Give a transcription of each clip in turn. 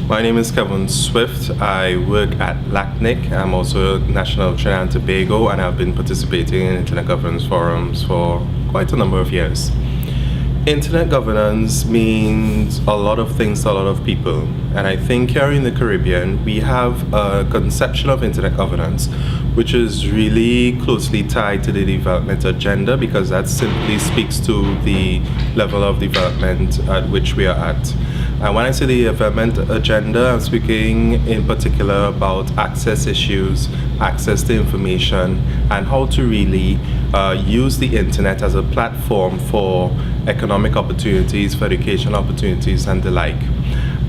My name is Kevon Swift. I work at Lacnic. I'm also a national of Trinidad and Tobago, and I've been participating in internet governance forums for quite a number of years. Internet governance means a lot of things to a lot of people, and I think here in the Caribbean we have a conception of internet governance which is really closely tied to the development agenda, because that simply speaks to the level of development at which we are at. And when I say the development agenda, I'm speaking in particular about access issues, access to information, and how to really use the internet as a platform for economic opportunities, for education opportunities, and the like.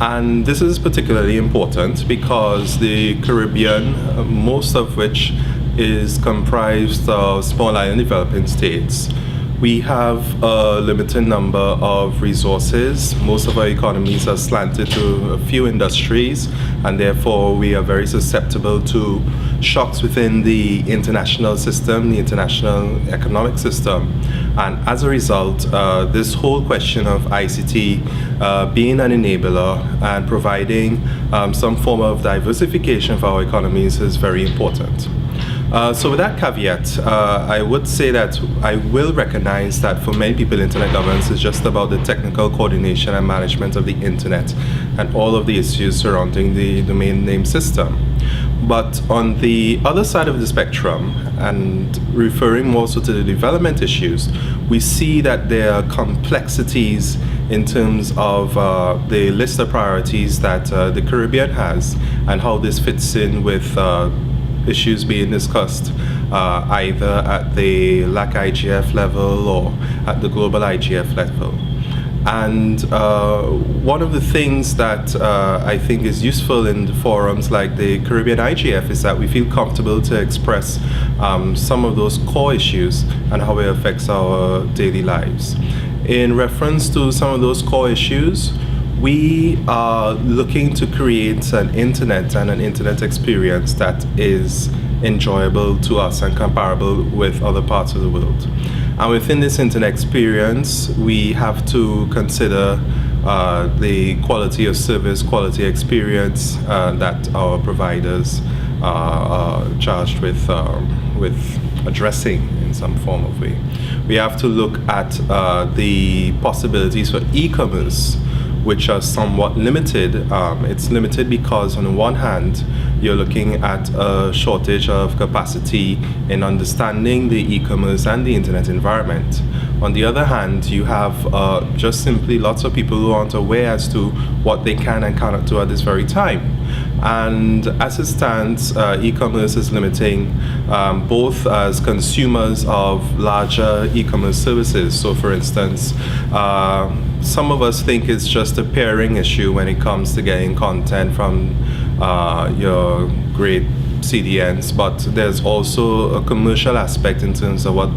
And this is particularly important because the Caribbean, most of which is comprised of small island developing states, we have a limited number of resources. Most of our economies are slanted to a few industries, and therefore we are very susceptible to shocks within the international system, the international economic system. And as a result, this whole question of ICT being an enabler and providing some form of diversification for our economies is very important. So with that caveat, I would say that I will recognize that for many people, internet governance is just about the technical coordination and management of the internet and all of the issues surrounding the domain name system. But on the other side of the spectrum, and referring more so to the development issues, we see that there are complexities in terms of the list of priorities that the Caribbean has and how this fits in with issues being discussed either at the CIGF level or at the global IGF level. And one of the things that I think is useful in the forums like the Caribbean IGF is that we feel comfortable to express some of those core issues and how it affects our daily lives. In reference to some of those core issues, we are looking to create an internet and an internet experience that is enjoyable to us and comparable with other parts of the world. And within this internet experience, we have to consider the quality of service, quality experience that our providers are charged with addressing in some form of way. We have to look at the possibilities for e-commerce, which are somewhat limited. It's limited because on the one hand, you're looking at a shortage of capacity in understanding the e-commerce and the internet environment. On the other hand, you have just simply lots of people who aren't aware as to what they can and cannot do at this very time. And as it stands, e-commerce is limiting both as consumers of larger e-commerce services. So for instance, some of us think it's just a pairing issue when it comes to getting content from your great CDNs, but there's also a commercial aspect in terms of what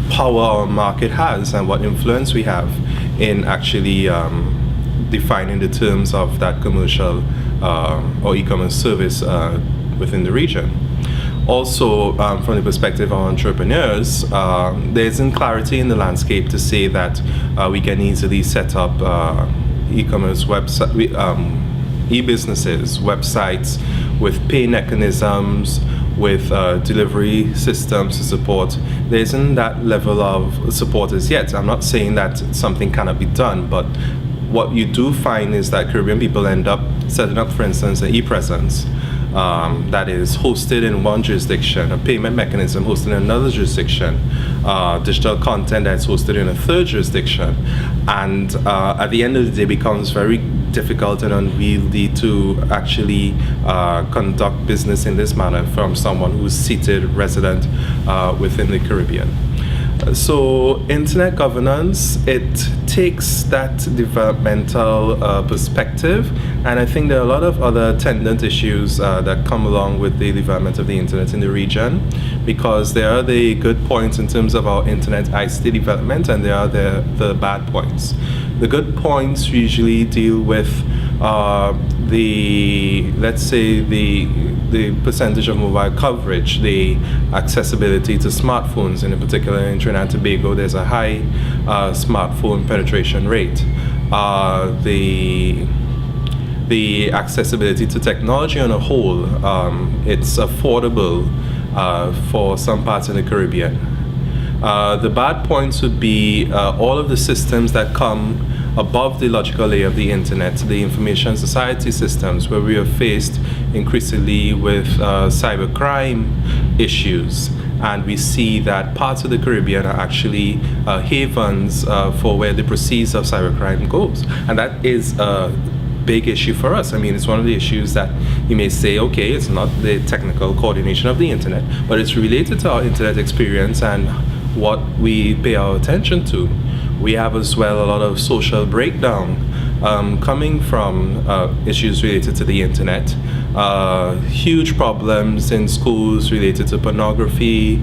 power our market has and what influence we have in actually defining the terms of that commercial or e-commerce service within the region. Also, from the perspective of entrepreneurs, there isn't clarity in the landscape to say that we can easily set up e-commerce website, e-businesses, websites with pay mechanisms, with delivery systems to support. There isn't that level of support as yet. I'm not saying that something cannot be done, but what you do find is that Caribbean people end up setting up, for instance, an e-presence that is hosted in one jurisdiction, a payment mechanism hosted in another jurisdiction, digital content that's hosted in a third jurisdiction, and at the end of the day becomes very difficult and unwieldy to actually conduct business in this manner from someone who's seated resident within the Caribbean. So internet governance, it takes that developmental perspective, and I think there are a lot of other attendant issues that come along with the development of the internet in the region, because there are the good points in terms of our internet ICT development, and there are the bad points. The good points usually deal with let's say the percentage of mobile coverage, the accessibility to smartphones. In particular, in Trinidad and Tobago, there's a high smartphone penetration rate. The the accessibility to technology on a whole, it's affordable for some parts in the Caribbean. The bad points would be all of the systems that come above the logical layer of the internet, the information society systems, where we are faced increasingly with cybercrime issues. And we see that parts of the Caribbean are actually havens for where the proceeds of cybercrime goes. And that is a big issue for us. I mean, it's one of the issues that you may say, okay, it's not the technical coordination of the internet, but it's related to our internet experience and what we pay our attention to. We have as well a lot of social breakdown coming from issues related to the internet. Huge problems in schools related to pornography,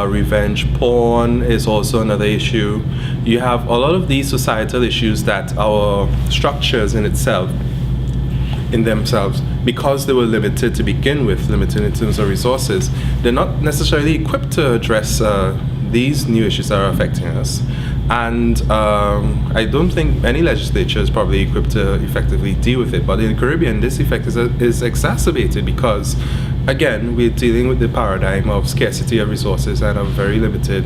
revenge porn is also another issue. You have a lot of these societal issues that our structures in themselves, because they were limited to begin with, limited in terms of resources, they're not necessarily equipped to address these new issues that are affecting us. And I don't think any legislature is probably equipped to effectively deal with it. But in the Caribbean, this effect is exacerbated because, again, we're dealing with the paradigm of scarcity of resources and of very limited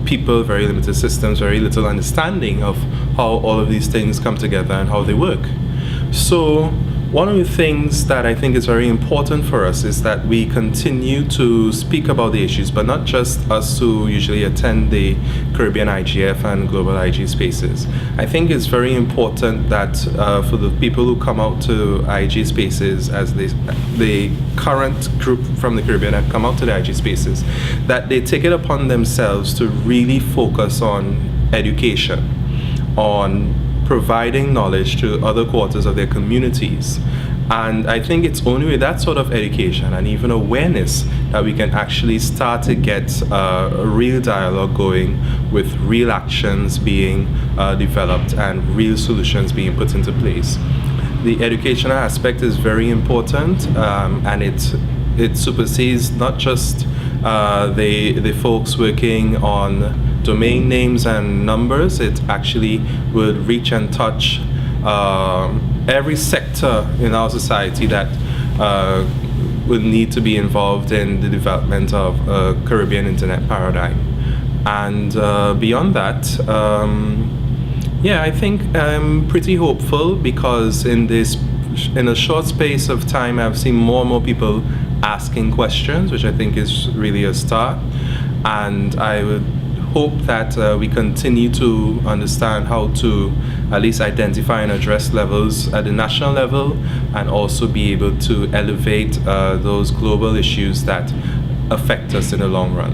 people, very limited systems, very little understanding of how all of these things come together and how they work. So one of the things that I think is very important for us is that we continue to speak about the issues, but not just us who usually attend the Caribbean IGF and global IG spaces. I think it's very important that for the people who come out to IG spaces, as the current group from the Caribbean that come out to the IG spaces, that they take it upon themselves to really focus on education, on providing knowledge to other quarters of their communities. And I think it's only with that sort of education and even awareness that we can actually start to get a real dialogue going, with real actions being developed and real solutions being put into place. The educational aspect is very important, and it supersedes not just the folks working on domain names and numbers. It actually would reach and touch every sector in our society that would need to be involved in the development of a Caribbean internet paradigm. And beyond that, I think I'm pretty hopeful, because in a short space of time I've seen more and more people asking questions, which I think is really a start. And I would hope that we continue to understand how to at least identify and address levels at the national level, and also be able to elevate those global issues that affect us in the long run.